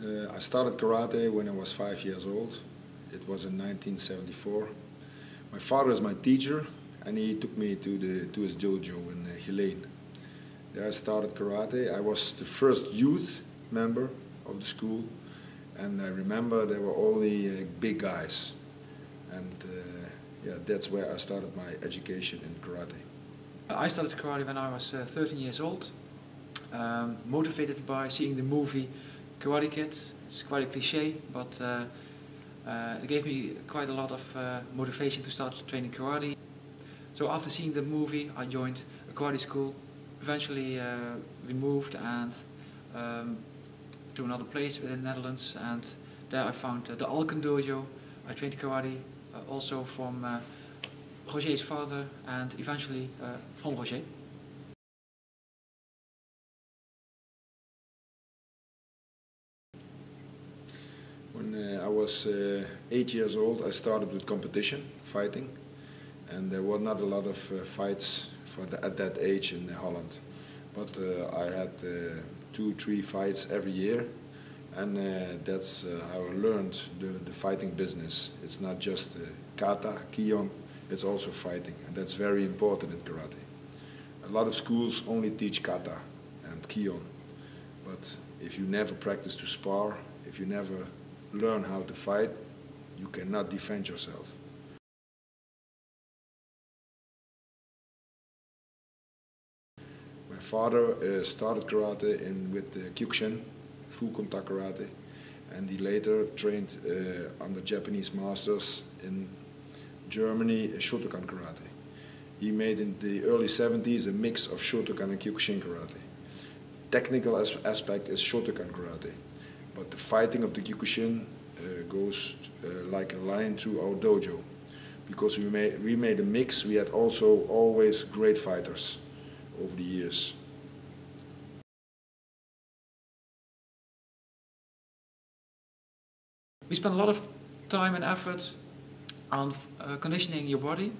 I started karate when I was 5 years old. It was in 1974. My father is my teacher, and he took me to his dojo in Geleen. There I started karate. I was the first youth member of the school, and I remember there were only big guys. And yeah, that's where I started my education in karate. I started karate when I was 13 years old, motivated by seeing the movie Karate Kid. It's quite a cliche, but it gave me quite a lot of motivation to start training karate. So after seeing the movie, I joined a karate school. Eventually we moved and to another place within the Netherlands, and there I found the Alken Dojo. I trained karate also from Roger's father and eventually from Roger. When I was 8 years old, I started with competition, fighting, and there were not a lot of fights at that age in Holland. But I had 2-3 fights every year, and that's how I learned the fighting business. It's not just kata, kion, it's also fighting, and that's very important in karate. A lot of schools only teach kata and kion, but if you never practice to spar, if you never learn how to fight, you cannot defend yourself. My father started karate with Kyokushin, full contact karate, and he later trained under Japanese masters in Germany Shotokan karate. He made in the early 70s a mix of Shotokan and Kyokushin karate. Technical aspect is Shotokan karate, but the fighting of the Kyokushin goes like a line through our dojo. Because we made a mix, we had also always great fighters over the years. We spend a lot of time and effort on conditioning your body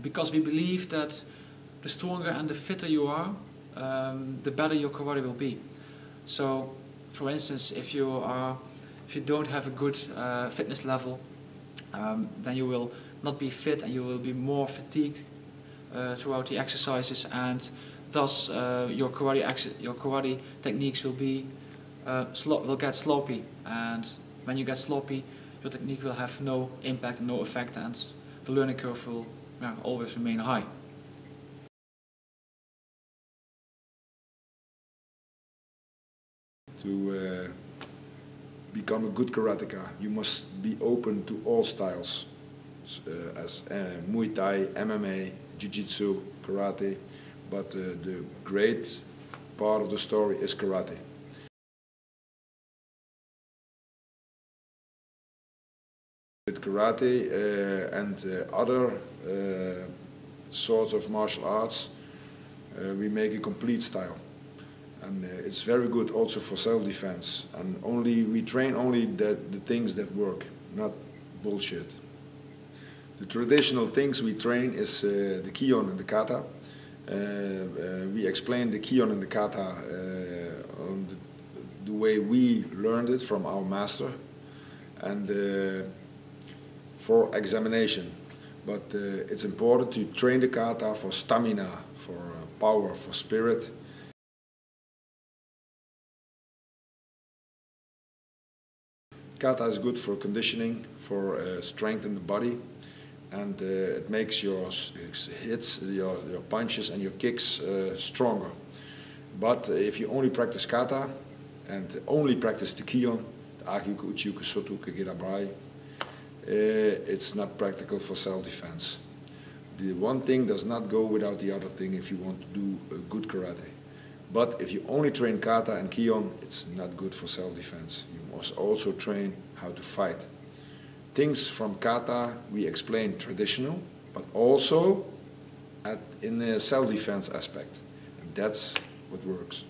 because we believe that the stronger and the fitter you are, the better your karate will be. So, for instance, if you don't have a good fitness level, then you will not be fit and you will be more fatigued throughout the exercises, and thus your karate techniques will get sloppy, and when you get sloppy, your technique will have no impact and no effect, and the learning curve will always remain high. To become a good karateka, you must be open to all styles, as Muay Thai, MMA, Jiu-Jitsu, karate, but the great part of the story is karate. With karate and other sorts of martial arts, we make a complete style. And it's very good also for self-defense. And we train only the things that work, not bullshit. The traditional things we train is the kion and the kata. We explain the kion and the kata on the way we learned it from our master, and for examination. But it's important to train the kata for stamina, for power, for spirit. Kata is good for conditioning, for strengthening the body, and it makes your hits, your punches and your kicks stronger. But if you only practice kata and only practice the kion, the Akyuka, Uchiuka, Sotuka, Girabai, it's not practical for self-defense. The one thing does not go without the other thing if you want to do a good karate. But if you only train kata and kion, it's not good for self-defense. You must also train how to fight. Things from kata we explain traditional, but also in the self-defense aspect. And that's what works.